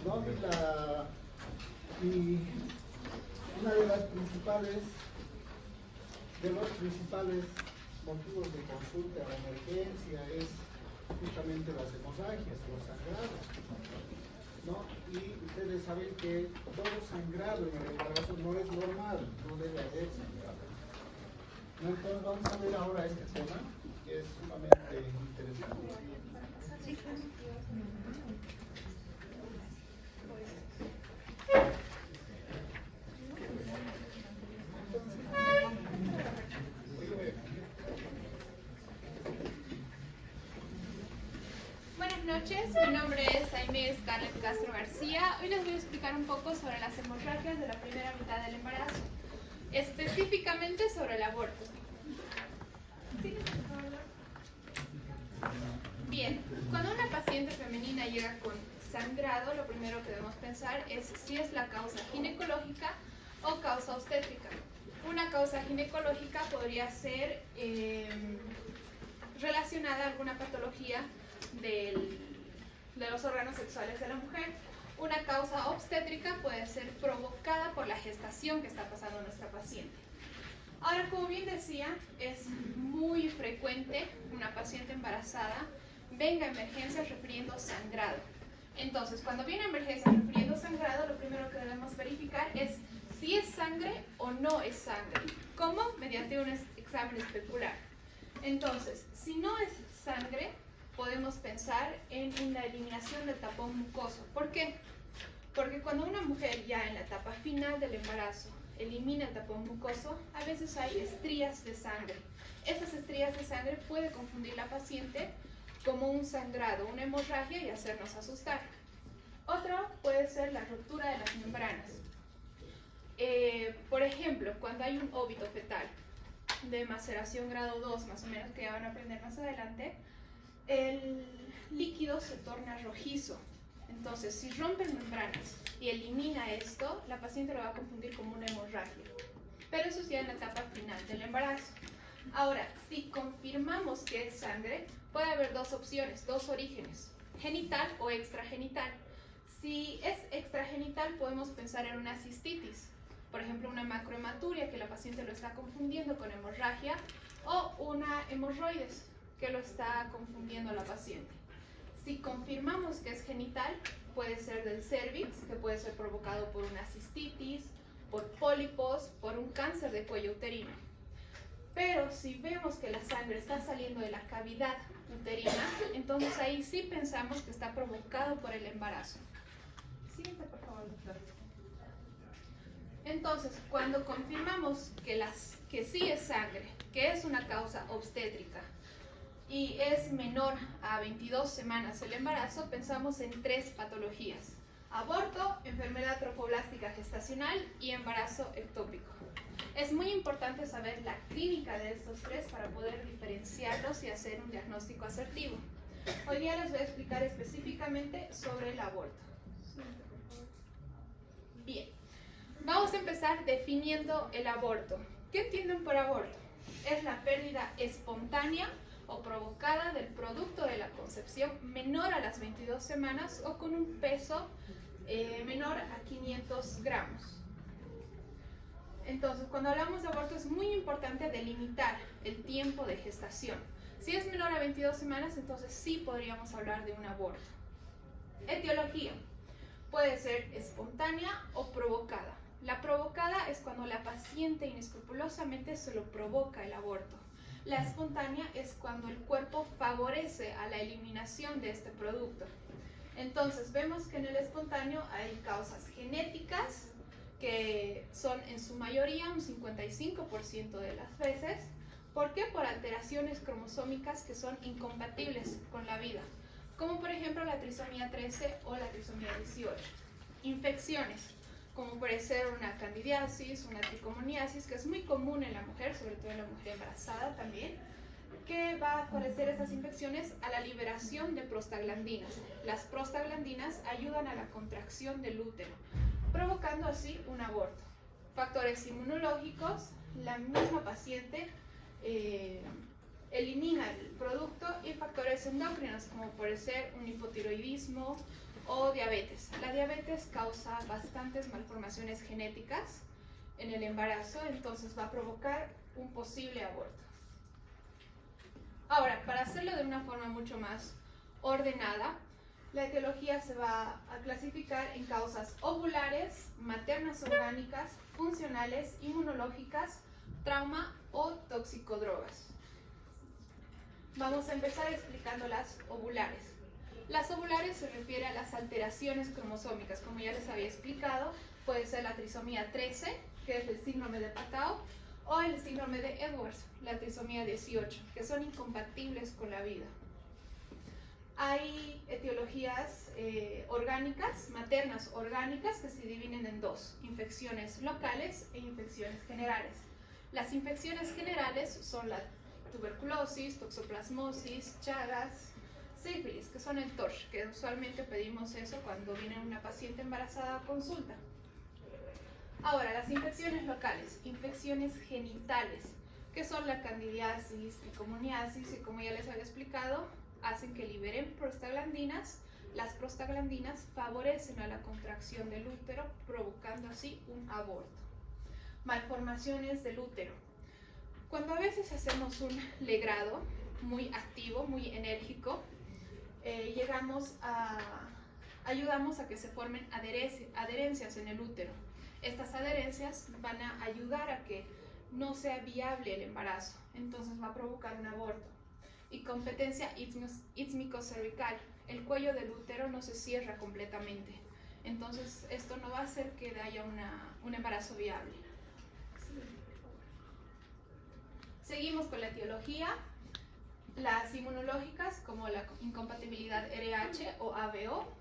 ¿no? Y una de los principales motivos de consulta a la emergencia es justamente las hemorragias, los sangrados, ¿no? Y ustedes saben que todo sangrado en el embarazo no es normal, no debe haber sangrado. ¿No? Entonces vamos a ver ahora este tema, que es sumamente interesante. Buenas noches, mi nombre es Aimee Scarlett Castro García. Hoy les voy a explicar un poco sobre las hemorragias de la primera mitad del embarazo, específicamente sobre el aborto. Bien, cuando una paciente femenina llega con sangrado, lo primero que debemos pensar es si es la causa ginecológica o causa obstétrica. Una causa ginecológica podría ser relacionada a alguna patología de los órganos sexuales de la mujer. Una causa obstétrica puede ser provocada por la gestación que está pasando nuestra paciente. Ahora, como bien decía, es muy frecuente una paciente embarazada venga a emergencias refiriendo sangrado. Entonces, cuando viene a emergencias refiriendo sangrado, lo primero que debemos verificar es si es sangre o no es sangre. ¿Cómo? Mediante un examen especular. Entonces, si no es sangre, podemos pensar en la eliminación del tapón mucoso. ¿Por qué? Porque cuando una mujer ya en la etapa final del embarazo elimina el tapón mucoso, a veces hay estrías de sangre. Esas estrías de sangre puede confundir la paciente como un sangrado, una hemorragia y hacernos asustar. Otro puede ser la ruptura de las membranas. Por ejemplo, cuando hay un óbito fetal de maceración grado 2, más o menos, que ya van a aprender más adelante, el líquido se torna rojizo. Entonces, si rompen membranas y elimina esto, la paciente lo va a confundir como una hemorragia. Pero eso sí en la etapa final del embarazo. Ahora, si confirmamos que es sangre, puede haber dos opciones, dos orígenes, genital o extragenital. Si es extragenital, podemos pensar en una cistitis, por ejemplo, una macrohematuria, que la paciente lo está confundiendo con hemorragia, o una hemorroides, que lo está confundiendo a la paciente. Si confirmamos que es genital, puede ser del cervix, que puede ser provocado por una cistitis, por pólipos, por un cáncer de cuello uterino. Pero si vemos que la sangre está saliendo de la cavidad uterina, entonces ahí sí pensamos que está provocado por el embarazo. Siguiente, por favor, doctor. Entonces, cuando confirmamos que sí es sangre, que es una causa obstétrica, y es menor a 22 semanas el embarazo, pensamos en tres patologías: aborto, enfermedad trofoblástica gestacional y embarazo ectópico. Es muy importante saber la clínica de estos tres para poder diferenciarlos y hacer un diagnóstico asertivo. Hoy día les voy a explicar específicamente sobre el aborto. Bien, vamos a empezar definiendo el aborto. ¿Qué entienden por aborto? Es la pérdida espontánea o provocada del producto de la concepción menor a las 22 semanas o con un peso menor a 500 gramos. Entonces, cuando hablamos de aborto es muy importante delimitar el tiempo de gestación. Si es menor a 22 semanas, entonces sí podríamos hablar de un aborto. Etiología. Puede ser espontánea o provocada. La provocada es cuando la paciente inescrupulosamente se lo provoca el aborto. La espontánea es cuando el cuerpo favorece a la eliminación de este producto. Entonces, vemos que en el espontáneo hay causas genéticas, que son en su mayoría un 55% de las veces. ¿Por qué? Por alteraciones cromosómicas que son incompatibles con la vida, como por ejemplo la trisomía 13 o la trisomía 18. Infecciones, como puede ser una candidiasis, una tricomoniasis, que es muy común en la mujer, sobre todo en la mujer embarazada también, que va a favorecer estas infecciones a la liberación de prostaglandinas. Las prostaglandinas ayudan a la contracción del útero, provocando así un aborto. Factores inmunológicos, la misma paciente elimina el producto, y factores endocrinos, como puede ser un hipotiroidismo o diabetes. La diabetes causa bastantes malformaciones genéticas en el embarazo, entonces va a provocar un posible aborto. Ahora, para hacerlo de una forma mucho más ordenada, la etiología se va a clasificar en causas ovulares, maternas orgánicas, funcionales, inmunológicas, trauma o toxicodrogas. Vamos a empezar explicando las ovulares. Las ovulares se refiere a las alteraciones cromosómicas, como ya les había explicado, puede ser la trisomía 13, que es el síndrome de Patau, o el síndrome de Edwards, la trisomía 18, que son incompatibles con la vida. Hay etiologías orgánicas, maternas orgánicas, que se dividen en dos: infecciones locales e infecciones generales. Las infecciones generales son la tuberculosis, toxoplasmosis, chagas, sífilis, que son el TORCH, que usualmente pedimos eso cuando viene una paciente embarazada a consulta. Ahora, las infecciones locales, infecciones genitales, que son la candidiasis, tricomoniasis, y como ya les había explicado, hacen que liberen prostaglandinas. Las prostaglandinas favorecen a la contracción del útero, provocando así un aborto. Malformaciones del útero. Cuando a veces hacemos un legrado muy activo, muy enérgico, ayudamos a que se formen adherencias en el útero. Estas adherencias van a ayudar a que no sea viable el embarazo, entonces va a provocar un aborto. Y competencia istmico-cervical, el cuello del útero no se cierra completamente, entonces esto no va a hacer que haya un embarazo viable. Seguimos con la etiología. Las inmunológicas, como la incompatibilidad RH o ABO,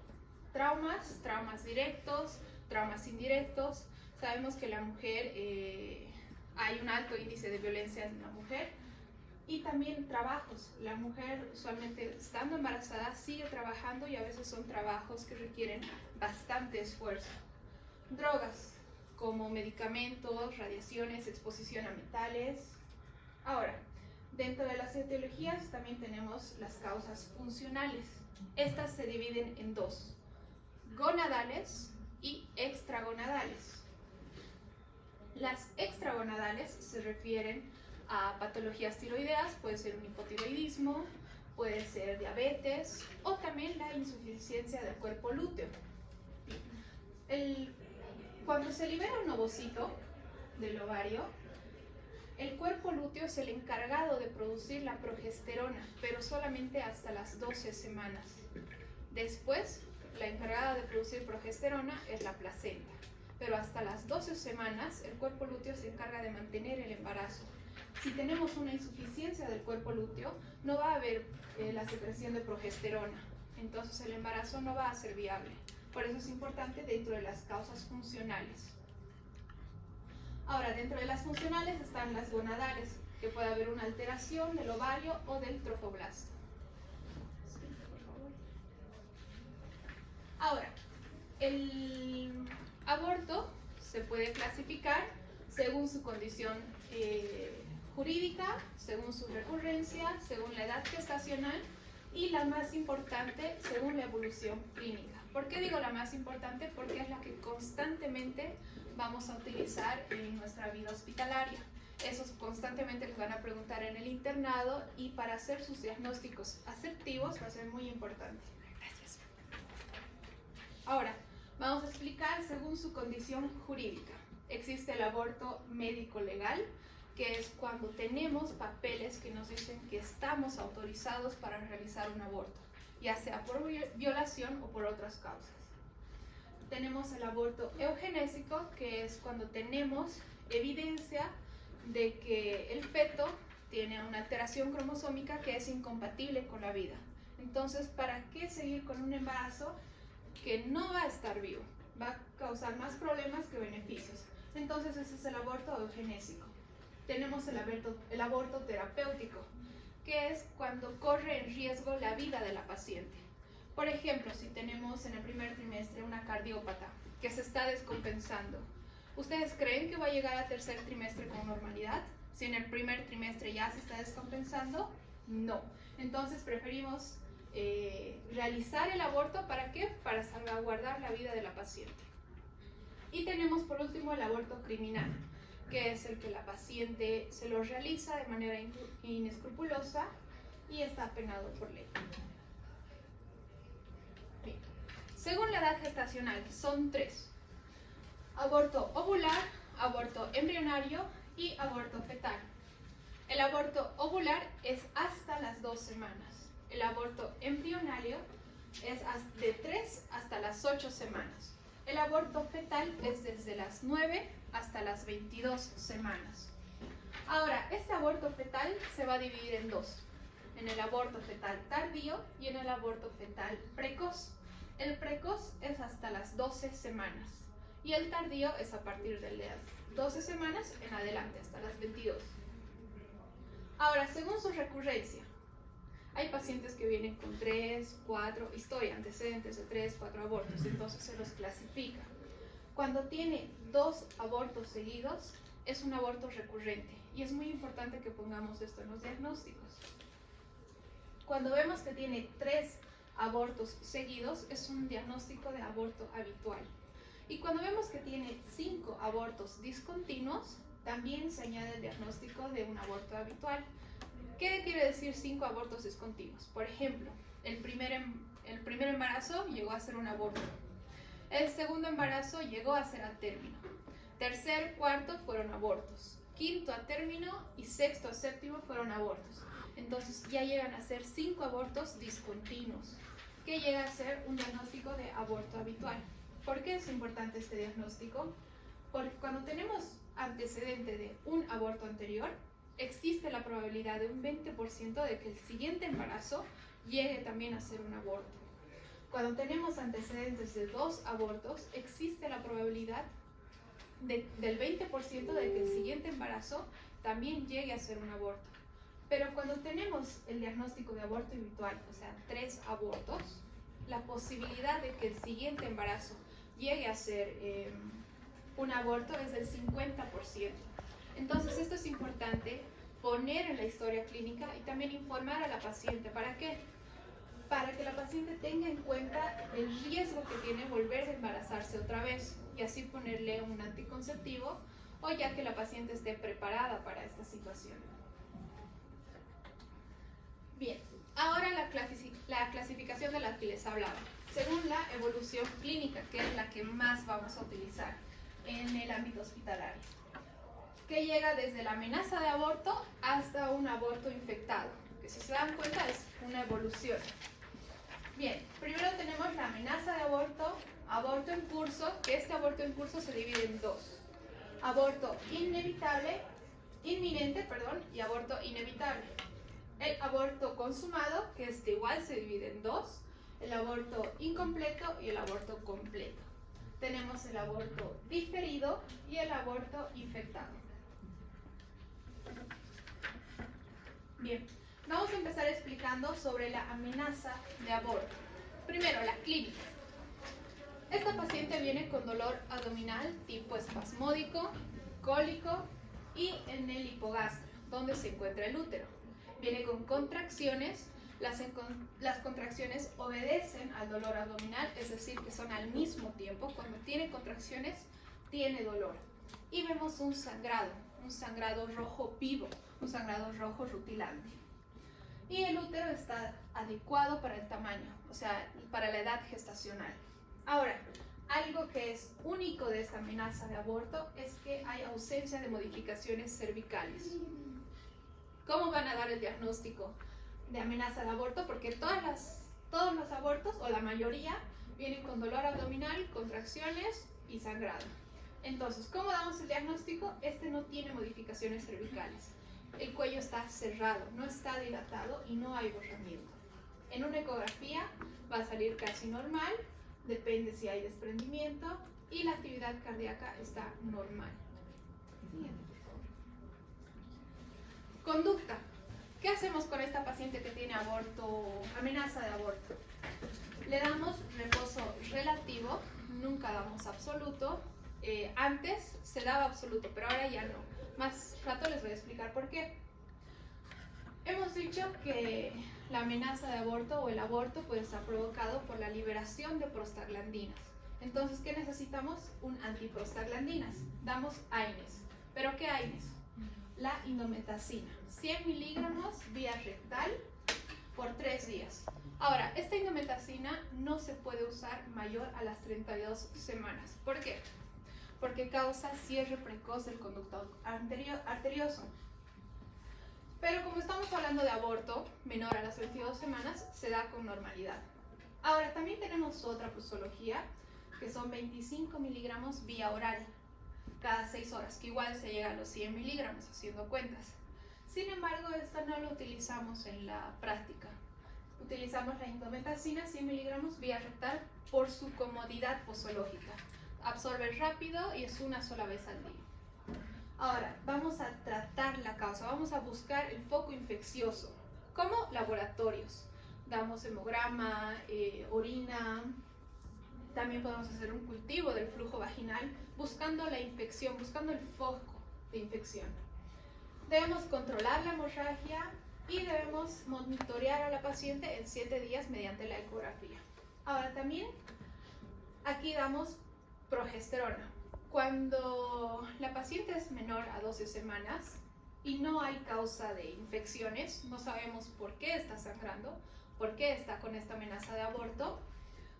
traumas directos, traumas indirectos. Sabemos que la mujer, hay un alto índice de violencia en la mujer. Y también trabajos. La mujer usualmente estando embarazada sigue trabajando y a veces son trabajos que requieren bastante esfuerzo. Drogas, como medicamentos, radiaciones, exposición a metales. Ahora, dentro de las etiologías también tenemos las causas funcionales. Estas se dividen en dos: gonadales y extragonadales. Las extragonadales se refieren a patologías tiroideas, puede ser un hipotiroidismo, puede ser diabetes o también la insuficiencia del cuerpo lúteo. Cuando se libera un ovocito del ovario, el cuerpo lúteo es el encargado de producir la progesterona, pero solamente hasta las 12 semanas. Después, la encargada de producir progesterona es la placenta, pero hasta las 12 semanas el cuerpo lúteo se encarga de mantener el embarazo. Si tenemos una insuficiencia del cuerpo lúteo, no va a haber la secreción de progesterona, entonces el embarazo no va a ser viable. Por eso es importante dentro de las causas funcionales. Ahora, dentro de las funcionales están las gonadales, que puede haber una alteración del ovario o del trofoblasto. Sí, por favor. Ahora, el aborto se puede clasificar según su condición jurídica, según su recurrencia, según la edad gestacional y la más importante, según la evolución clínica. ¿Por qué digo la más importante? Porque es la que constantemente vamos a utilizar en nuestra vida hospitalaria. Esos constantemente les van a preguntar en el internado y para hacer sus diagnósticos asertivos va a ser muy importante. Gracias. Ahora, vamos a explicar según su condición jurídica. Existe el aborto médico-legal, que es cuando tenemos papeles que nos dicen que estamos autorizados para realizar un aborto, ya sea por violación o por otras causas. Tenemos el aborto eugenésico, que es cuando tenemos evidencia de que el feto tiene una alteración cromosómica que es incompatible con la vida. Entonces, ¿para qué seguir con un embarazo que no va a estar vivo? Va a causar más problemas que beneficios. Entonces, ese es el aborto eugenésico. Tenemos el aborto terapéutico, que es cuando corre en riesgo la vida de la paciente. Por ejemplo, si tenemos en el primer trimestre una cardiópata que se está descompensando, ¿ustedes creen que va a llegar al tercer trimestre con normalidad? Si en el primer trimestre ya se está descompensando, no. Entonces preferimos realizar el aborto, ¿para qué? Para salvar salvaguardar la vida de la paciente. Y tenemos por último el aborto criminal, que es el que la paciente se lo realiza de manera inescrupulosa y está penado por ley. Bien. Según la edad gestacional, son 3: aborto ovular, aborto embrionario y aborto fetal. El aborto ovular es hasta las 2 semanas. El aborto embrionario es de 3 hasta las 8 semanas. El aborto fetal es desde las 9 hasta las 22 semanas. Ahora, este aborto fetal se va a dividir en 2: en el aborto fetal tardío y en el aborto fetal precoz. El precoz es hasta las 12 semanas y el tardío es a partir de las 12 semanas en adelante, hasta las 22. Ahora, según su recurrencia, hay pacientes que vienen con 3, 4, historia, antecedentes de 3, 4 abortos, entonces se los clasifica. Cuando tiene 2 abortos seguidos, es un aborto recurrente y es muy importante que pongamos esto en los diagnósticos. Cuando vemos que tiene 3 abortos seguidos, es un diagnóstico de aborto habitual. Y cuando vemos que tiene 5 abortos discontinuos, también se añade el diagnóstico de un aborto habitual. ¿Qué quiere decir 5 abortos discontinuos? Por ejemplo, el primer embarazo llegó a ser un aborto. El segundo embarazo llegó a ser a término. Tercer, cuarto fueron abortos. Quinto a término y sexto a séptimo fueron abortos. Entonces ya llegan a ser 5 abortos discontinuos, que llega a ser un diagnóstico de aborto habitual. ¿Por qué es importante este diagnóstico? Porque cuando tenemos antecedente de un aborto anterior, existe la probabilidad de un 20% de que el siguiente embarazo llegue también a ser un aborto. Cuando tenemos antecedentes de 2 abortos, existe la probabilidad del 20% de que el siguiente embarazo también llegue a ser un aborto. Pero cuando tenemos el diagnóstico de aborto habitual, o sea, 3 abortos, la posibilidad de que el siguiente embarazo llegue a ser un aborto es del 50%. Entonces esto es importante poner en la historia clínica y también informar a la paciente. ¿Para qué? Para que la paciente tenga en cuenta el riesgo que tiene volver a embarazarse otra vez y así ponerle un anticonceptivo o ya que la paciente esté preparada para esta situación. Bien, ahora la clasificación de la que les hablaba, según la evolución clínica, que es la que más vamos a utilizar en el ámbito hospitalario, que llega desde la amenaza de aborto hasta un aborto infectado, que si se dan cuenta es una evolución. Bien, primero tenemos la amenaza de aborto, aborto en curso, que este aborto en curso se divide en 2: aborto inminente, y aborto inevitable. El aborto consumado, que este igual se divide en 2: el aborto incompleto y el aborto completo. Tenemos el aborto diferido y el aborto infectado. Bien, vamos a empezar explicando sobre la amenaza de aborto. Primero, la clínica. Esta paciente viene con dolor abdominal tipo espasmódico, cólico y en el hipogastrio, donde se encuentra el útero. Viene con contracciones. Las contracciones obedecen al dolor abdominal, es decir, que son al mismo tiempo. Cuando tiene contracciones, tiene dolor. Y vemos un sangrado rojo vivo, un sangrado rojo rutilante. Y el útero está adecuado para el tamaño, o sea, para la edad gestacional. Ahora, algo que es único de esta amenaza de aborto es que hay ausencia de modificaciones cervicales. ¿Cómo van a dar el diagnóstico de amenaza de aborto? Porque todos los abortos, o la mayoría, vienen con dolor abdominal, contracciones y sangrado. Entonces, ¿cómo damos el diagnóstico? Este no tiene modificaciones cervicales. El cuello está cerrado, no está dilatado y no hay borramiento. En una ecografía va a salir casi normal, depende si hay desprendimiento, y la actividad cardíaca está normal. Siguiente, por favor. Conducta. ¿Qué hacemos con esta paciente que tiene amenaza de aborto? Le damos reposo relativo, nunca damos absoluto. Antes se daba absoluto, pero ahora ya no. Más rato les voy a explicar por qué. Hemos dicho que la amenaza de aborto o el aborto puede estar provocado por la liberación de prostaglandinas. Entonces, ¿qué necesitamos? Un antiprostaglandinas. Damos AINES. ¿Pero qué AINES? La indometacina. 100 miligramos vía rectal por 3 días. Ahora, esta indometacina no se puede usar mayor a las 32 semanas. ¿Por qué? Porque causa cierre precoz del conducto arterioso. Pero como estamos hablando de aborto menor a las 22 semanas, se da con normalidad. Ahora, también tenemos otra posología, que son 25 miligramos vía oral, cada 6 horas, que igual se llega a los 100 miligramos, haciendo cuentas. Sin embargo, esta no lo utilizamos en la práctica. Utilizamos la indometacina 100 miligramos vía rectal por su comodidad posológica. Absorbe rápido y es una sola vez al día. Ahora, vamos a tratar la causa, vamos a buscar el foco infeccioso. ¿Cómo? Laboratorios. Damos hemograma, orina, también podemos hacer un cultivo del flujo vaginal buscando la infección, buscando el foco de infección. Debemos controlar la hemorragia y debemos monitorear a la paciente en 7 días mediante la ecografía. Ahora también aquí damos progesterona. Cuando la paciente es menor a 12 semanas y no hay causa de infecciones, no sabemos por qué está sangrando, por qué está con esta amenaza de aborto,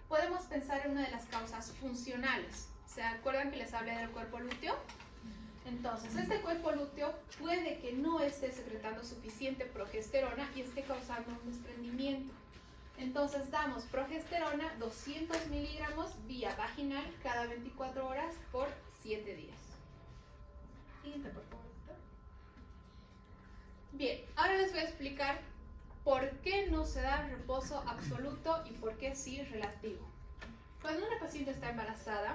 podemos pensar en una de las causas funcionales. ¿Se acuerdan que les hablé del cuerpo lúteo? Entonces, este cuerpo lúteo puede que no esté secretando suficiente progesterona y esté causando un desprendimiento. Entonces, damos progesterona 200 miligramos vía vaginal cada 24 horas por 7 días. Siguiente, por favor. Bien, ahora les voy a explicar por qué no se da reposo absoluto y por qué sí relativo. Cuando una paciente está embarazada,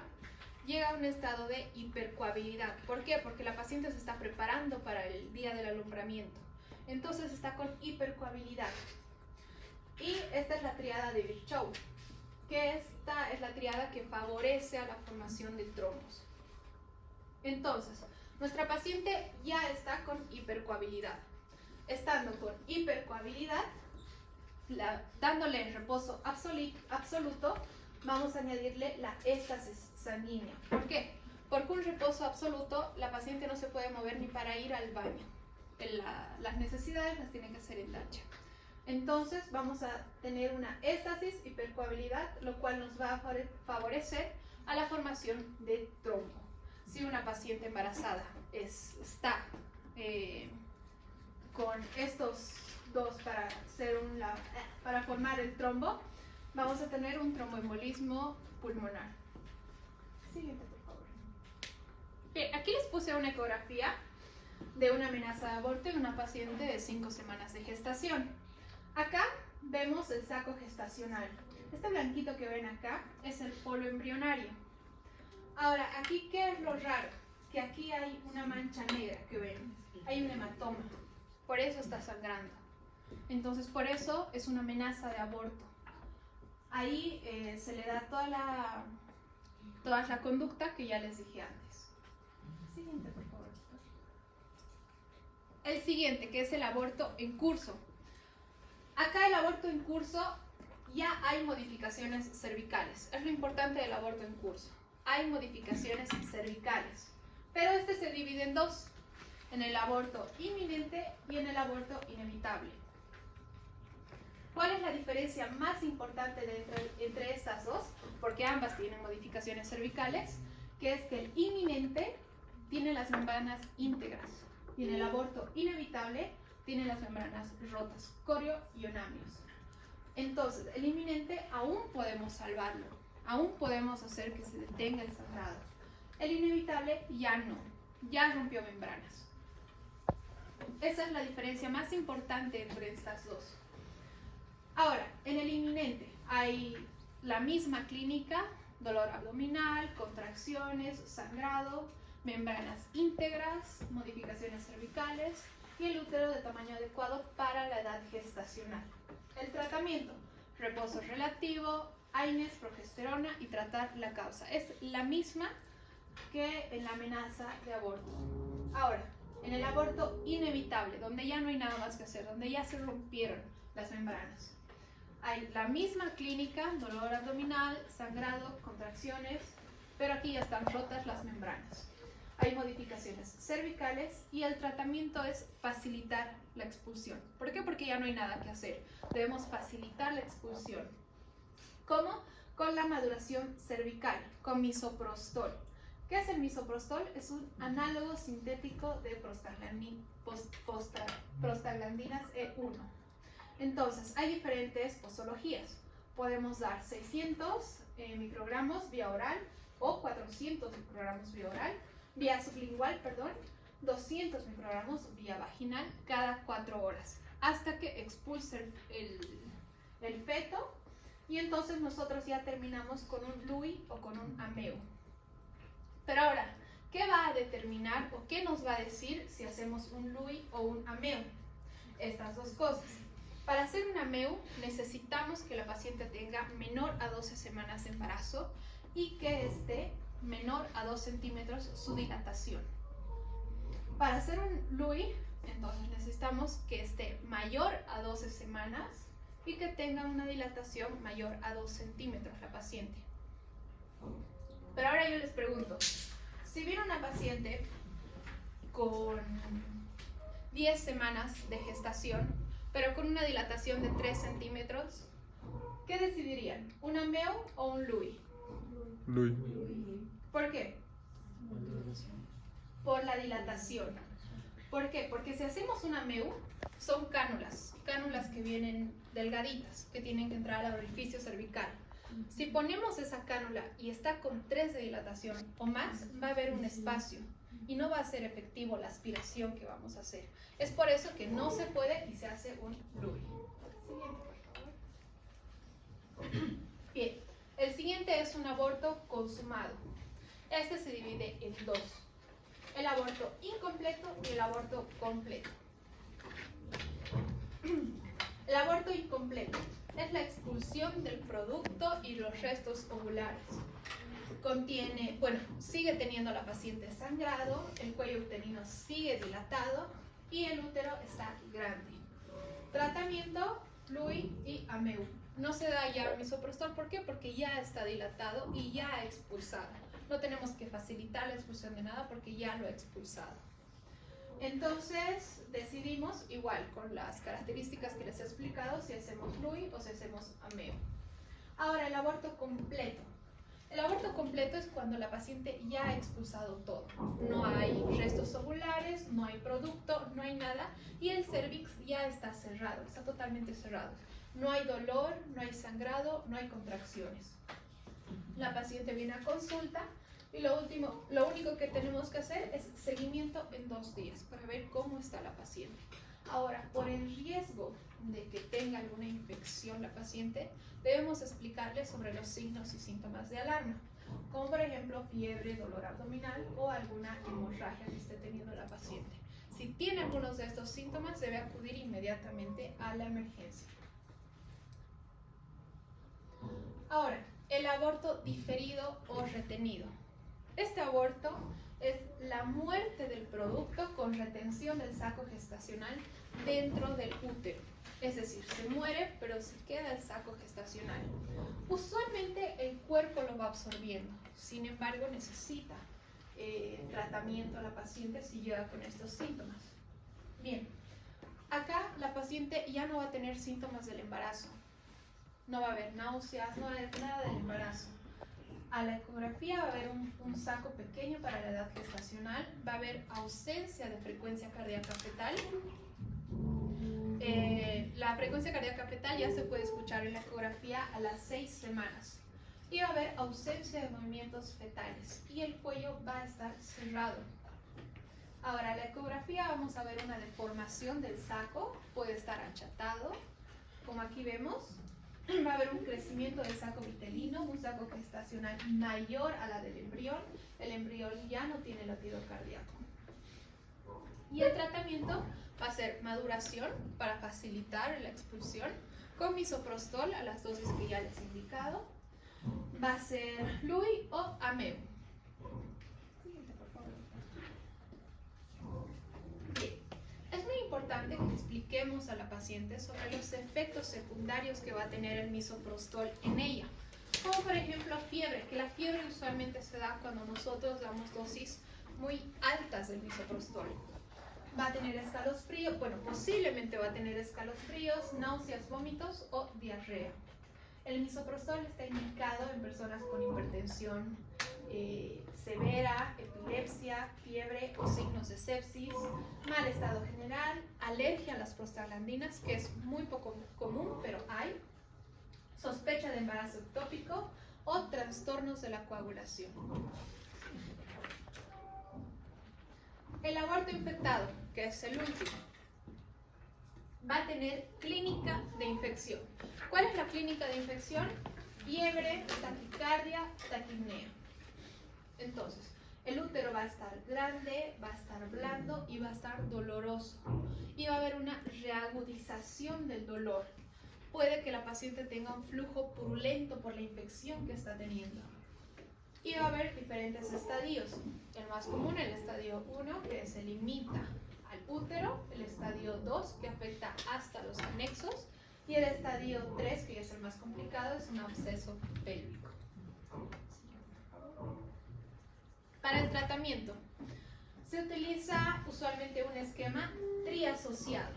llega a un estado de hipercoagulabilidad. ¿Por qué? Porque la paciente se está preparando para el día del alumbramiento. Entonces está con hipercoagulabilidad. Y esta es la triada de Virchow, que esta es la triada que favorece a la formación de trombos. Entonces, nuestra paciente ya está con hipercoagulabilidad. Estando con hipercoagulabilidad, dándole el reposo absoluto, vamos a añadirle la éstasis sanguínea. ¿Por qué? Porque un reposo absoluto, la paciente no se puede mover ni para ir al baño. Las necesidades las tiene que hacer en tacha. Entonces vamos a tener una éstasis, hipercoagulabilidad, lo cual nos va a favorecer a la formación de trombo. Si una paciente embarazada está con estos dos para formar el trombo, vamos a tener un tromboembolismo pulmonar. Siguiente, por favor. Bien, aquí les puse una ecografía de una amenaza de aborto en una paciente de 5 semanas de gestación. Acá vemos el saco gestacional. Este blanquito que ven acá es el polo embrionario. Ahora, aquí, ¿qué es lo raro? Que aquí hay una mancha negra que ven. Hay un hematoma. Por eso está sangrando. Entonces, por eso es una amenaza de aborto. Ahí se le da toda la conducta que ya les dije antes. Siguiente, por favor. El siguiente, que es el aborto en curso. Acá el aborto en curso ya hay modificaciones cervicales. Es lo importante del aborto en curso. Hay modificaciones cervicales. Pero este se divide en dos. En el aborto inminente y en el aborto inevitable. ¿Cuál es la diferencia más importante entre estas dos? Porque ambas tienen modificaciones cervicales, que es que el inminente tiene las membranas íntegras y en el aborto inevitable tiene las membranas rotas, corioionamios. Entonces, el inminente aún podemos salvarlo, aún podemos hacer que se detenga el sangrado. El inevitable ya no, ya rompió membranas. Esa es la diferencia más importante entre estas dos. Ahora, en el inminente hay la misma clínica, dolor abdominal, contracciones, sangrado, membranas íntegras, modificaciones cervicales y el útero de tamaño adecuado para la edad gestacional. El tratamiento, reposo relativo, AINES, progesterona y tratar la causa. Es la misma que en la amenaza de aborto. Ahora, En el aborto inevitable, donde ya no hay nada más que hacer, donde ya se rompieron las membranas. Hay la misma clínica, dolor abdominal, sangrado, contracciones, pero aquí ya están rotas las membranas. Hay modificaciones cervicales y el tratamiento es facilitar la expulsión. ¿Por qué? Porque ya no hay nada que hacer. Debemos facilitar la expulsión. ¿Cómo? Con la maduración cervical, con misoprostol. ¿Qué es el misoprostol? Es un análogo sintético de prostaglandinas E1. Entonces, hay diferentes posologías. Podemos dar 600 microgramos vía oral o 400 microgramos vía oral, vía sublingual, 200 microgramos vía vaginal cada 4 horas, hasta que expulse el feto, y entonces nosotros ya terminamos con un LUI o con un AMEU. Pero ahora, ¿qué va a determinar o qué nos va a decir si hacemos un LUI o un AMEU? Estas dos cosas. Para hacer un AMEU necesitamos que la paciente tenga menor a 12 semanas de embarazo y que esté menor a 2 centímetros su dilatación. Para hacer un LUI, entonces necesitamos que esté mayor a 12 semanas y que tenga una dilatación mayor a 2 centímetros la paciente. Pero ahora yo les pregunto, si viene una paciente con 10 semanas de gestación, pero con una dilatación de 3 centímetros, ¿qué decidirían? ¿Un AMEU o un LUI? LUI. ¿Por qué? Por la dilatación. ¿Por qué? Porque si hacemos un AMEU, son cánulas que vienen delgaditas, que tienen que entrar al orificio cervical. Si ponemos esa cánula y está con 3 de dilatación o más, va a haber un espacio y no va a ser efectivo la aspiración que vamos a hacer. Es por eso que no se puede y se hace un LUI. Siguiente, por favor. Bien, el siguiente es un aborto consumado. Este se divide en dos: el aborto incompleto y el aborto completo. El aborto incompleto es la expulsión del producto y los restos ovulares. Sigue teniendo la paciente sangrado, el cuello uterino sigue dilatado y el útero está grande. Tratamiento, LUI y AMEU. No se da ya misoprostol, ¿por qué? Porque ya está dilatado y ya ha expulsado. No tenemos que facilitar la expulsión de nada porque ya lo ha expulsado. Entonces decidimos, igual con las características que les he explicado, si hacemos LUI o si hacemos AMEU. Ahora, el aborto completo. El aborto completo es cuando la paciente ya ha expulsado todo. No hay restos ovulares, no hay producto, no hay nada y el cervix ya está cerrado, está totalmente cerrado. No hay dolor, no hay sangrado, no hay contracciones. La paciente viene a consulta y lo único que tenemos que hacer es seguimiento en 2 días para ver cómo está la paciente. Ahora, por el riesgo de que tenga alguna infección la paciente, debemos explicarle sobre los signos y síntomas de alarma, como por ejemplo fiebre, dolor abdominal o alguna hemorragia que esté teniendo la paciente. Si tiene algunos de estos síntomas, debe acudir inmediatamente a la emergencia. Ahora, el aborto diferido o retenido. Este aborto es la muerte del producto con retención del saco gestacional dentro del útero. Es decir, se muere, pero se queda el saco gestacional. Usualmente el cuerpo lo va absorbiendo, sin embargo necesita tratamiento a la paciente si llega con estos síntomas. Bien, acá la paciente ya no va a tener síntomas del embarazo. No va a haber náuseas, no va a haber nada del embarazo. A la ecografía va a haber un saco pequeño para la edad gestacional, va a haber ausencia de frecuencia cardíaca fetal. La frecuencia cardíaca fetal ya se puede escuchar en la ecografía a las 6 semanas. Y va a haber ausencia de movimientos fetales y el cuello va a estar cerrado. Ahora, la ecografía vamos a ver una deformación del saco, puede estar achatado, como aquí vemos. Va a haber un crecimiento del saco vitelino, un saco gestacional mayor a la del embrión. El embrión ya no tiene latido cardíaco. Y el tratamiento va a ser maduración para facilitar la expulsión con misoprostol a las dosis que ya les he indicado. Va a ser LUI o AMEU. Siguiente, por favor. importante que expliquemos a la paciente sobre los efectos secundarios que va a tener el misoprostol en ella. Como por ejemplo fiebre, que la fiebre usualmente se da cuando nosotros damos dosis muy altas del misoprostol. Va a tener escalofríos, bueno, posiblemente va a tener escalofríos, náuseas, vómitos o diarrea. El misoprostol está indicado en personas con hipertensión severa, epilepsia, fiebre o signos de sepsis, mal estado general, alergia a las prostaglandinas, que es muy poco común, pero hay, sospecha de embarazo ectópico o trastornos de la coagulación. El aborto infectado, que es el último, va a tener clínica de infección. ¿Cuál es la clínica de infección? Fiebre, taquicardia, taquipnea. Entonces, el útero va a estar grande, va a estar blando y va a estar doloroso. Y va a haber una reagudización del dolor. Puede que la paciente tenga un flujo purulento por la infección que está teniendo. Y va a haber diferentes estadios. El más común, el estadio 1, que se limita al útero, el estadio 2, que afecta hasta los anexos, y el estadio 3, que es el más complicado, es un absceso pélvico. Para el tratamiento, se utiliza usualmente un esquema triasociado.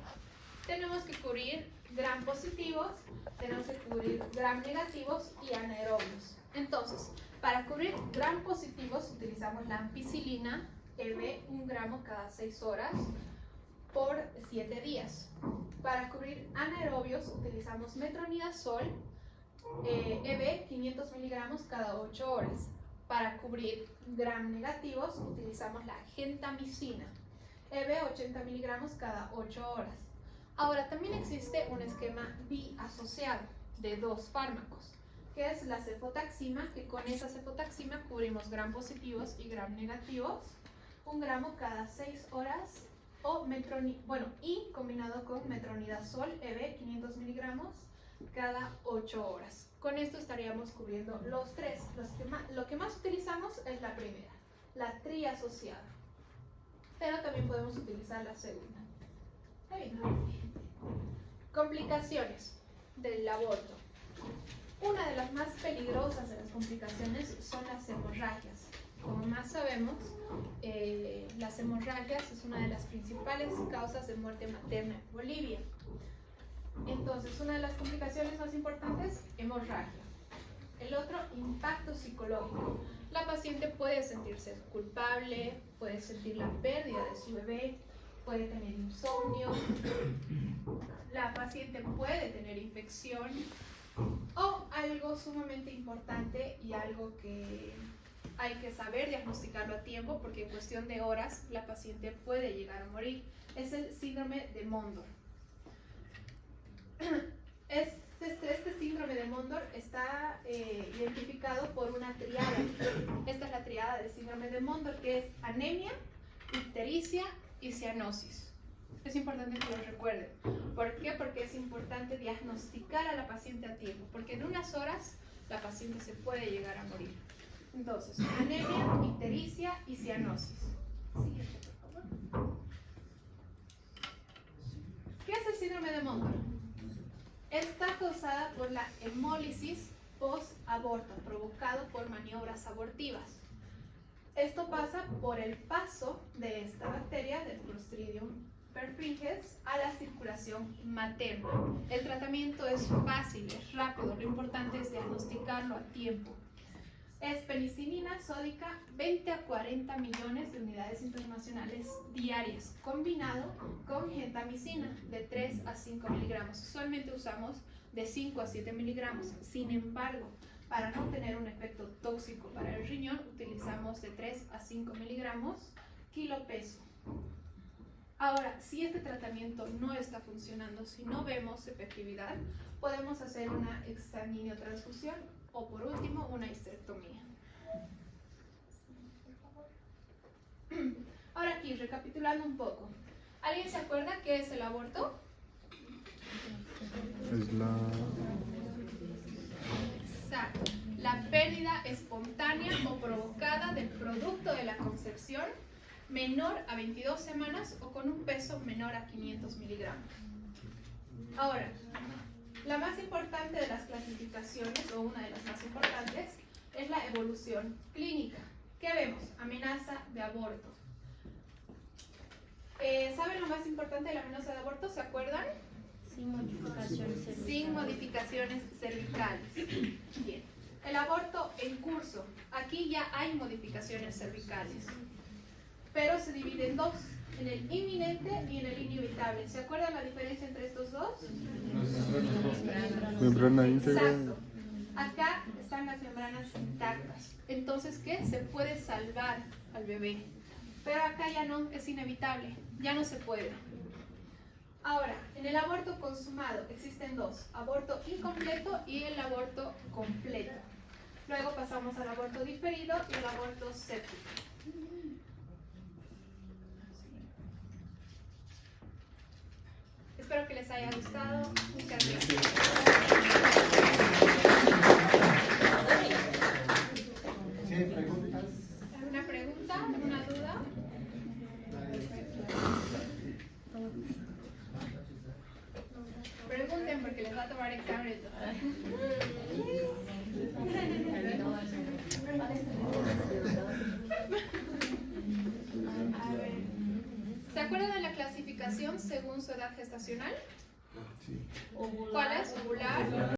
Tenemos que cubrir gram positivos, tenemos que cubrir gram negativos y anaerobios. Entonces, para cubrir gram positivos utilizamos la ampicilina EB 1 gramo cada 6 horas por 7 días. Para cubrir anaerobios utilizamos metronidazol EB 500 miligramos cada 8 horas. Para cubrir gram negativos utilizamos la gentamicina EB 80 miligramos cada 8 horas. Ahora también existe un esquema biasociado de 2 fármacos, que es la cefotaxima, que con esa cefotaxima cubrimos gram positivos y gram negativos, 1 gramo cada 6 horas, o y combinado con metronidazol EB 500 miligramos cada 8 horas. Con esto estaríamos cubriendo los 3. Lo que más utilizamos es la primera, la triasociada, pero también podemos utilizar la segunda. Complicaciones del aborto. Una de las más peligrosas de las complicaciones son las hemorragias. Como más sabemos, las hemorragias es una de las principales causas de muerte materna en Bolivia. Entonces, una de las complicaciones más importantes, hemorragia. El otro, impacto psicológico. La paciente puede sentirse culpable, puede sentir la pérdida de su bebé, puede tener insomnio, la paciente puede tener infección, o algo sumamente importante y algo que hay que saber diagnosticarlo a tiempo, porque en cuestión de horas la paciente puede llegar a morir, es el síndrome de Mondor. Este síndrome de Mondor está identificado por una triada. Esta es la triada del síndrome de Mondor, que es anemia, ictericia y cianosis. Es importante que lo recuerden. ¿Por qué? Porque es importante diagnosticar a la paciente a tiempo, porque en unas horas la paciente se puede llegar a morir. Entonces, anemia, ictericia y cianosis. Siguiente, por favor. ¿Qué es el síndrome de Mondor? Está causada por la hemólisis post-aborto, provocado por maniobras abortivas. Esto pasa por el paso de esta bacteria, del Clostridium perfringens, a la circulación materna. El tratamiento es fácil, es rápido, lo importante es diagnosticarlo a tiempo. Es penicilina sódica 20 a 40 millones de unidades internacionales diarias, combinado con gentamicina de 3 a 5 miligramos. Usualmente usamos de 5 a 7 miligramos. Sin embargo, para no tener un efecto tóxico para el riñón, utilizamos de 3 a 5 miligramos kilo peso. Ahora, si este tratamiento no está funcionando, si no vemos efectividad, podemos hacer una exsanguinotransfusión o, por último, una histerectomía. Ahora aquí, recapitulando un poco. ¿Alguien se acuerda qué es el aborto? Es Exacto. La pérdida espontánea o provocada del producto de la concepción menor a 22 semanas o con un peso menor a 500 miligramos. Ahora, la más importante de las clasificaciones, o una de las más importantes, es la evolución clínica. ¿Qué vemos? Amenaza de aborto. ¿Saben lo más importante de la amenaza de aborto? ¿Se acuerdan? Sin modificaciones cervicales. Sin modificaciones cervicales. Bien. El aborto en curso. Aquí ya hay modificaciones cervicales. Pero se divide en dos. En el inminente y en el inevitable. ¿Se acuerdan la diferencia entre estos dos? Membrana íntegra. Exacto. Acá están las membranas intactas. Entonces, ¿qué? Se puede salvar al bebé. Pero acá ya no, es inevitable. Ya no se puede. Ahora, en el aborto consumado existen dos. Aborto incompleto y el aborto completo. Luego pasamos al aborto diferido y el aborto séptico. Espero que les haya gustado. Muchas gracias. ¿Sí hay preguntas? ¿Alguna pregunta? ¿Alguna duda? Pregunten porque les va a tomar examen. A ver. ¿Se acuerdan de la clasificación según su edad gestacional? Sí. ¿Cuál es? Ovular.